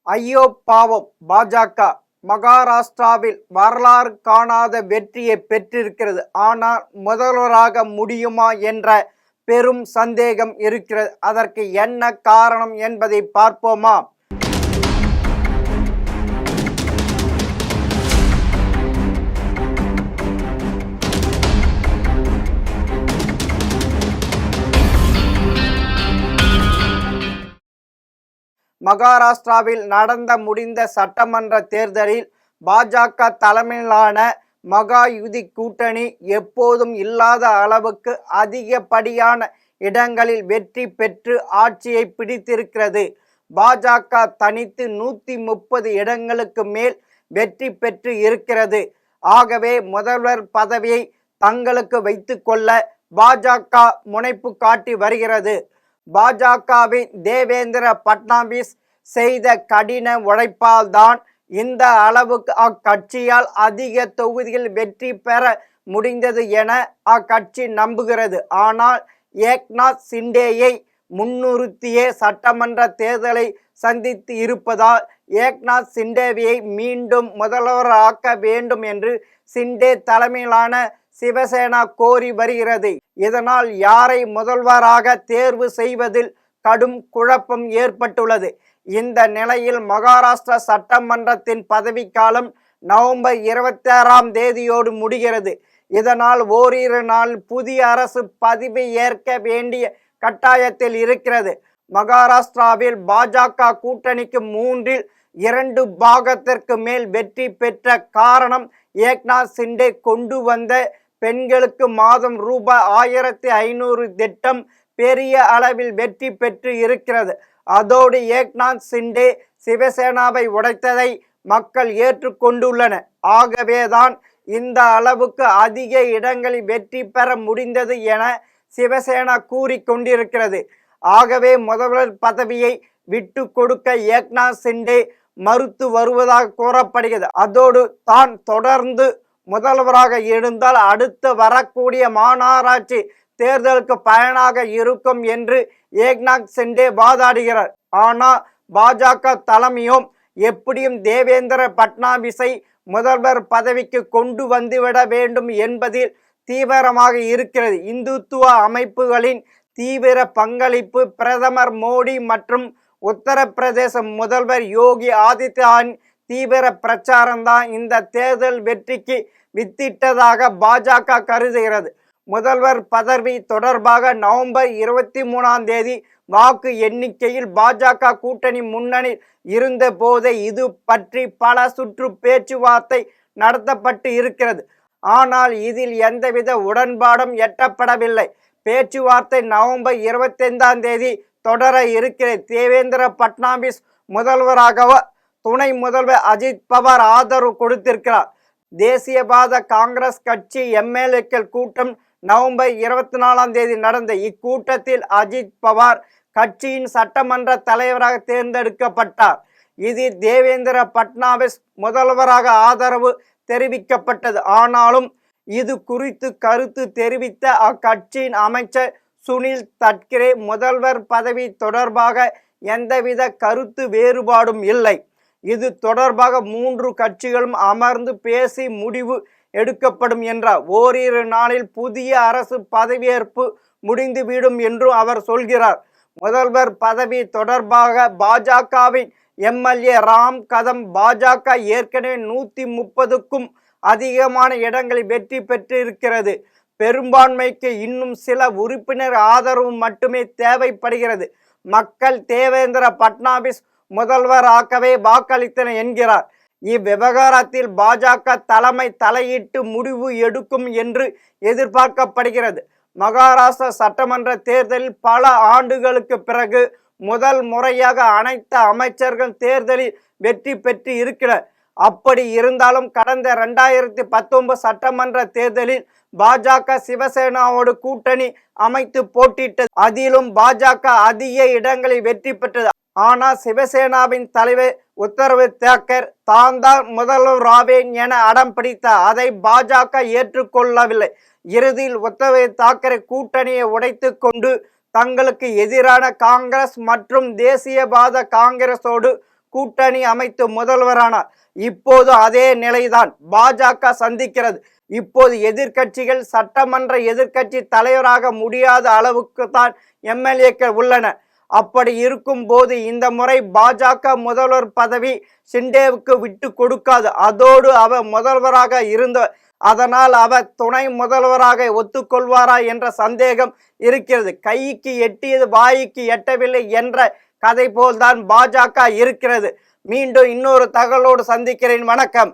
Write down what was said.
ஐயோ பாவம்! பாஜக மகாராஷ்டிராவில் வரலாறு காணாத வெற்றியை பெற்றிருக்கிறது. ஆனால் முதல்வராக முடியுமா என்ற பெரும் சந்தேகம் இருக்கிறது. அதற்கு என்ன காரணம் என்பதை பார்ப்போமா? மகாராஷ்டிராவில் நடந்த முடிந்த சட்டமன்ற தேர்தலில் பாஜக தலைமையிலான மகாயுதி கூட்டணி எப்போதும் இல்லாத அளவுக்கு அதிகப்படியான இடங்களில் வெற்றி பெற்று ஆட்சியை பிடித்திருக்கிறது. பாஜக தனித்து 130 இடங்களுக்கு மேல் வெற்றி பெற்று இருக்கிறது. ஆகவே முதல்வர் பதவியை தங்களுக்கு வைத்துக்கொள்ள பாஜக முனைப்பு காட்டி வருகிறது. பாஜகவின் தேவேந்திர பட்னாவிஸ் செய்த கடின உழைப்பால் தான் இந்த அளவுக்கு அக்கட்சியால் அதிக தொகுதிகள் வெற்றி பெற முடிந்தது என அக்கட்சி நம்புகிறது. ஆனால் ஏக்நாத் சிண்டேயை முன்னிறுத்தியே சட்டமன்ற தேர்தலை சந்தித்து இருப்பதால் ஏக்நாத் சிண்டேவை மீண்டும் முதல்வராக்க வேண்டும் என்று சிண்டே தலைமையிலான சிவசேனா கோரி வருகிறது. இதனால் யாரை முதல்வராக தேர்வு செய்வதில் கடும் குழப்பம் ஏற்பட்டுள்ளது. இந்த நிலையில் மகாராஷ்டிரா சட்டமன்றத்தின் பதவிக்காலம் நவம்பர் 26ஆம் தேதியோடு முடிகிறது. இதனால் ஓரிரு நாள் புதிய அரசு பதவி ஏற்க வேண்டிய கட்டாயத்தில் இருக்கிறது. மகாராஷ்டிராவில் பாஜக கூட்டணிக்கு 2/3 பாகத்திற்கு மேல் வெற்றி பெற்ற காரணம் ஏக்நாத் சிண்டே கொண்டு வந்த பெண்களுக்கு மாதம் ரூபாய் 1500 திட்டம் பெரிய அளவில் வெற்றி பெற்று இருக்கிறது. அதோடு ஏக்நாத் சிண்டே சிவசேனாவை உடைத்ததை மக்கள் ஏற்றுக்கொண்டுள்ளனர். ஆகவேதான் இந்த அளவுக்கு அதிக இடங்களில் வெற்றி பெற முடிந்தது என சிவசேனா கூறிக்கொண்டிருக்கிறது. ஆகவே முதல்வர் பதவியை விட்டு கொடுக்க ஏக்நாத் சிண்டே மறுத்து வருவதாக கூறப்படுகிறது. அதோடு தான் தொடர்ந்து முதல்வராக இருந்தால் அடுத்து வரக்கூடிய மாநகராட்சி தேர்தலுக்கு பயனாக இருக்கும் என்று ஏக்நாத் சிண்டே வாதாடுகிறார். ஆனால் பாஜக தலைமையும் எப்படியும் தேவேந்திர பட்னாவிஸை முதல்வர் பதவிக்கு கொண்டு வந்துவிட வேண்டும் என்பதில் தீவிரமாக இருக்கிறது. இந்துத்துவ அமைப்புகளின் தீவிர பங்களிப்பு, பிரதமர் மோடி மற்றும் உத்தரப்பிரதேச முதல்வர் யோகி ஆதித்யநாத் தீவிர பிரச்சாரம்தான் இந்த தேர்தல் வெற்றிக்கு வித்திட்டதாக பாஜக கருதுகிறது. முதல்வர் பதவி தொடர்பாக நவம்பர் 23ஆம் தேதி வாக்கு எண்ணிக்கையில் பாஜக கூட்டணி முன்னணி இருந்த போதே இது பற்றி பல சுற்று பேச்சுவார்த்தை நடத்தப்பட்டு இருக்கிறது. ஆனால் இதில் எந்தவித உடன்பாடும் எட்டப்படவில்லை. பேச்சுவார்த்தை நவம்பர் 25ஆம் தேதி தொடர இருக்கிறது. தேவேந்திர பட்னாவிஸ் முதல்வராக துணை முதல்வர் அஜித் பவார் ஆதரவு கொடுத்திருக்கிறார். தேசியவாத காங்கிரஸ் கட்சி எம்எல்ஏக்கள் கூட்டம் நவம்பர் 24ஆம் தேதி நடந்த இக்கூட்டத்தில் அஜித் பவார் கட்சியின் சட்டமன்ற தலைவராக தேர்ந்தெடுக்கப்பட்டார். இதில் தேவேந்திர பட்னாவிஸ் முதல்வராக ஆதரவு தெரிவிக்கப்பட்டது. ஆனாலும் இது குறித்து கருத்து தெரிவித்த அக்கட்சியின் அமைச்சர் சுனில் தட்கரே முதல்வர் பதவி தொடர்பாக எந்தவித கருத்து வேறுபாடும் இல்லை. இது தொடர்பாக 3 கட்சிகளும் அமர்ந்து பேசி முடிவு எடுக்கப்படும் என்றார். ஓரிரு நாளில் புதிய அரசு பதவியேற்பு முடிந்துவிடும் என்றும் அவர் சொல்கிறார். முதல்வர் பதவி தொடர்பாக பாஜகவின் எம்எல்ஏ ராம் கதம் பாஜக ஏற்கனவே 130க்கும் அதிகமான இடங்களில் வெற்றி பெற்றிருக்கிறது. பெரும்பான்மைக்கு இன்னும் சில உறுப்பினர் ஆதரவு மட்டுமே தேவைப்படுகிறது. மக்கள் தேவேந்திர பட்னாவிஸ் முதல்வராகவே வாக்களித்தனர் என்கிறார். இவ்விவகாரத்தில் பாஜக தலைமை தலையிட்டு முடிவு எடுக்கும் என்று எதிர்பார்க்கப்படுகிறது. மகாராஷ்டிரா சட்டமன்ற தேர்தலில் பல ஆண்டுகளுக்கு பிறகு முதல் முறையாக அனைத்து அமைச்சர்கள் தேர்தலில் வெற்றி பெற்று இருக்கிறார். அப்படி இருந்தாலும் கடந்த 2019 சட்டமன்ற தேர்தலில் பாஜக சிவசேனாவோடு கூட்டணி அமைத்து போட்டியிட்டது. அதிலும் பாஜக அதிக இடங்களில் வெற்றி பெற்றது. ஆனால் சிவசேனாவின் தலைவர் உத்தரவு தாக்கர் தான் முதல்வராவேன் என அடம் பிடித்தார். அதை பாஜக ஏற்றுக்கொள்ளவில்லை. இறுதியில் உத்தரவு தாக்கரே கூட்டணியை உடைத்து கொண்டு தங்களுக்கு எதிரான காங்கிரஸ் மற்றும் தேசியவாத காங்கிரஸோடு கூட்டணி அமைத்து முதல்வரானார். இப்போது அதே நிலைதான் பாஜக சந்திக்கிறது. இப்போது எதிர்க்கட்சிகள் சட்டமன்ற எதிர்க்கட்சி தலைவராக முடியாத அளவுக்கு தான் எம்எல்ஏக்கள் உள்ளன. அப்படி இருக்கும் போது இந்த முறை பாஜக முதல்வர் பதவி ஷிண்டேவுக்கு விட்டு கொடுக்காது. அதோடு அவர் முதல்வராக இருந்த அதனால் அவர் துணை முதல்வராக ஒத்துக்கொள்வாரா என்ற சந்தேகம் இருக்கிறது. கைக்கு எட்டியது வாய்க்கு எட்டவில்லை என்ற கதை போல்தான் பாஜக இருக்கிறது. மீண்டும் இன்னொரு தகவலோடு சந்திக்கிறேன். வணக்கம்.